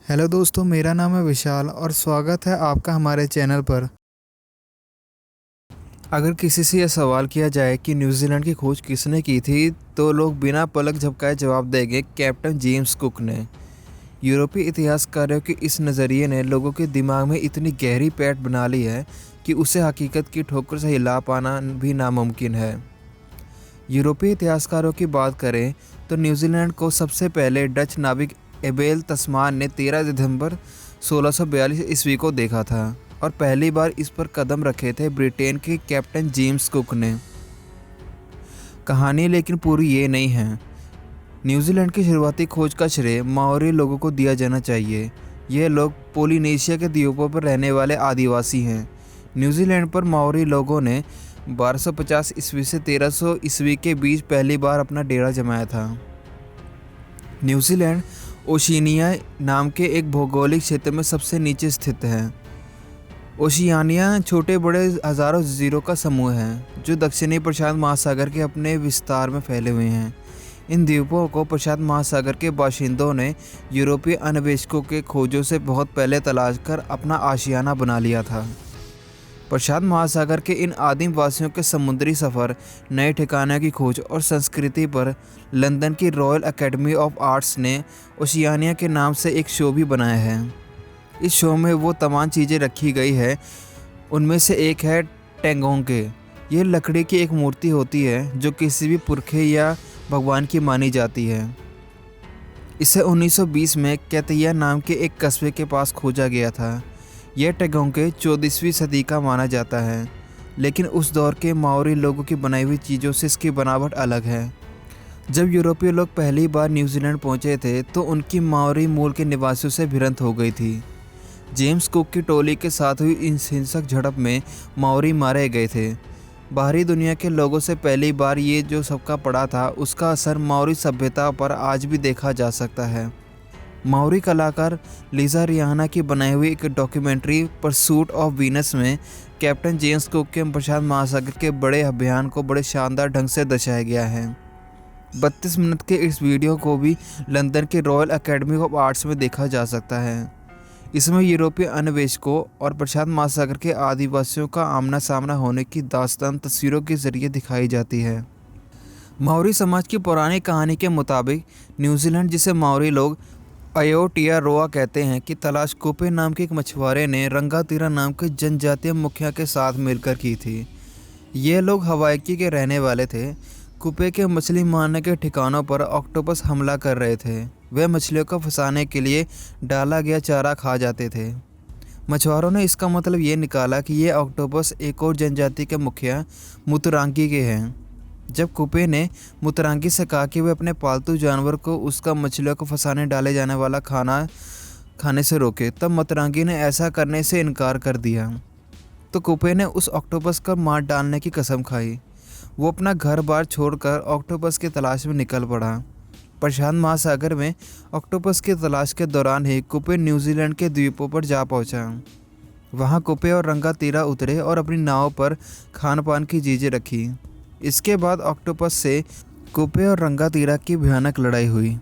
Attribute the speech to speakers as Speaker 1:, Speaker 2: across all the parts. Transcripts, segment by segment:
Speaker 1: Hello दोस्तों, मेरा नाम है विशाल और स्वागत है आपका हमारे चैनल पर। अगर किसी से यह सवाल किया जाए कि न्यूजीलैंड की खोज किसने की थी, तो लोग बिना पलक झपकाए जवाब देंगे कैप्टन जेम्स कुक ने। यूरोपीय इतिहासकारों के इस नज़रिए ने लोगों के दिमाग में इतनी गहरी पैठ बना ली है कि उसे हकीकत की ठोकर से हिला पाना भी नामुमकिन है। यूरोपीय इतिहासकारों की बात करें तो न्यूजीलैंड को सबसे पहले डच नाविक एबेल तस्मान ने 13 दिसंबर 1642 ईस्वी को देखा था और पहली बार इस पर कदम रखे थे ब्रिटेन के कैप्टन जेम्स कुक ने। कहानी लेकिन पूरी ये नहीं है। न्यूजीलैंड की शुरुआती खोज का श्रेय माओरी लोगों को दिया जाना चाहिए। ये लोग पोलिनेशिया के द्वीपों पर रहने वाले आदिवासी हैं। न्यूजीलैंड पर माओरी लोगों ने 1250 ईस्वी से 1300 ईस्वी के बीच पहली बार अपना डेरा जमाया था। न्यूजीलैंड ओशिनिया नाम के एक भौगोलिक क्षेत्र में सबसे नीचे स्थित है। ओशियानिया छोटे बड़े हज़ारों जजीरों का समूह है जो दक्षिणी प्रशांत महासागर के अपने विस्तार में फैले हुए हैं। इन द्वीपों को प्रशांत महासागर के बाशिंदों ने यूरोपीय अन्वेषकों के खोजों से बहुत पहले तलाश कर अपना आशियाना बना लिया था। प्रशांत महासागर के इन आदिम वासियों के समुद्री सफ़र, नए ठिकाने की खोज और संस्कृति पर लंदन की रॉयल एकेडमी ऑफ आर्ट्स ने ओशियानिया के नाम से एक शो भी बनाया है। इस शो में वो तमाम चीज़ें रखी गई है। उनमें से एक है टेंगोंगे। ये लकड़ी की एक मूर्ति होती है जो किसी भी पुरखे या भगवान की मानी जाती है। इसे 1920 में कैतिया नाम के एक कस्बे के पास खोजा गया था। यह टेंगोंगे 14वीं सदी का माना जाता है, लेकिन उस दौर के माओरी लोगों की बनाई हुई चीज़ों से इसकी बनावट अलग है। जब यूरोपीय लोग पहली बार न्यूजीलैंड पहुंचे थे तो उनकी माओरी मूल के निवासियों से भिड़ंत हो गई थी। जेम्स कुक की टोली के साथ हुई इस हिंसक झड़प में माओरी मारे गए थे। बाहरी दुनिया के लोगों से पहली बार ये जो सबका पड़ा था, उसका असर माओरी सभ्यता पर आज भी देखा जा सकता है। माओरी कलाकार लीजा रियाना की बनाई हुई एक डॉक्यूमेंट्री परसूट ऑफ वीनस में कैप्टन जेम्स कुक के प्रशांत महासागर के बड़े अभियान को बड़े शानदार ढंग से दर्शाया गया है। 32 मिनट के इस वीडियो को भी लंदन के रॉयल एकेडमी ऑफ आर्ट्स में देखा जा सकता है। इसमें यूरोपीय अन्वेषकों और प्रशांत महासागर के आदिवासियों का आमना सामना होने की दास्तान तस्वीरों के जरिए दिखाई जाती है। माओरी समाज की पुरानी कहानी के मुताबिक न्यूजीलैंड, जिसे माओरी लोग अयोटियारोआ कहते हैं, की तलाश कुपे नाम के एक मछुआरे ने रंगातीरा नाम के जनजातीय मुखिया के साथ मिलकर की थी। ये लोग हवाई के रहने वाले थे। कुपे के मछली मारने के ठिकानों पर ऑक्टोपस हमला कर रहे थे। वे मछलियों को फंसाने के लिए डाला गया चारा खा जाते थे। मछुआरों ने इसका मतलब ये निकाला कि ये ऑक्टोपस एक और जनजाति के मुखिया मुतरांगी के हैं। जब कुपे ने मुतरांगी से कहा कि वे अपने पालतू जानवर को उसका मछलियों को फंसाने डाले जाने वाला खाना खाने से रोके, तब मुतरांगी ने ऐसा करने से इनकार कर दिया। तो कुपे ने उस ऑक्टोपस को मार डालने की कसम खाई। वो अपना घर बार छोड़कर ऑक्टोपस की तलाश में निकल पड़ा। प्रशांत महासागर में ऑक्टोपस की तलाश के दौरान ही कुपे न्यूजीलैंड के द्वीपों पर जा पहुंचा। वहां कुपे और रंगातीरा उतरे और अपनी नाव पर खान पान की चीज़ें रखी। इसके बाद ऑक्टोपस से कुपे और रंगातीरा की भयानक लड़ाई हुई।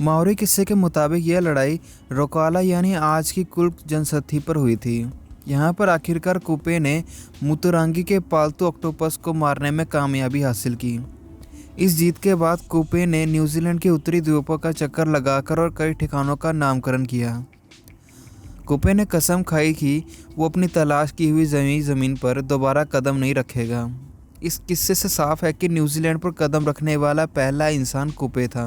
Speaker 1: माओरी किस्से के मुताबिक यह लड़ाई रोकाला यानी आज की कुल्क जनसत्थी पर हुई थी। यहाँ पर आखिरकार कुपे ने मुतरांगी के पालतू ऑक्टोपस को मारने में कामयाबी हासिल की। इस जीत के बाद कुपे ने न्यूजीलैंड के उत्तरी द्वीपों का चक्कर लगाकर और कई ठिकानों का नामकरण किया। कुपे ने कसम खाई कि वो अपनी तलाश की हुई ज़मीन पर दोबारा कदम नहीं रखेगा। इस किस्से से साफ है कि न्यूजीलैंड पर कदम रखने वाला पहला इंसान कुपे था।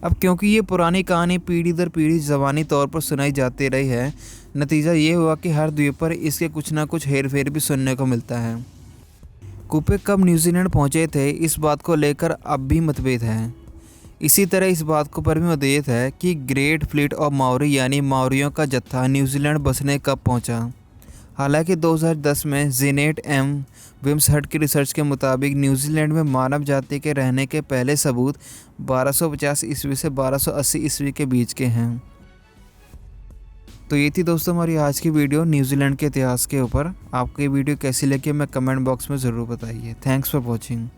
Speaker 1: अब क्योंकि ये पुरानी कहानी पीढ़ी दर पीढ़ी ज़बानी तौर पर सुनाई जाती रही है, नतीजा ये हुआ कि हर द्वीप पर इसके कुछ ना कुछ हेर फेर भी सुनने को मिलता है। कुपे कब न्यूजीलैंड पहुंचे थे, इस बात को लेकर अब भी मतभेद है। इसी तरह इस बात को पर भी मतभेद है कि ग्रेट फ्लीट ऑफ माओरी यानी माओरियों का जत्था न्यूजीलैंड बसने कब पहुंचा। हालांकि 2010 में जेनेट एम विम्सहट की रिसर्च के मुताबिक न्यूजीलैंड में मानव जाति के रहने के पहले सबूत 1250 ईस्वी से 1280 ईस्वी के बीच के हैं। तो ये थी दोस्तों हमारी आज की वीडियो न्यूजीलैंड के इतिहास के ऊपर। आपको ये वीडियो कैसी लगी मैं कमेंट बॉक्स में ज़रूर बताइए। Thanks for watching.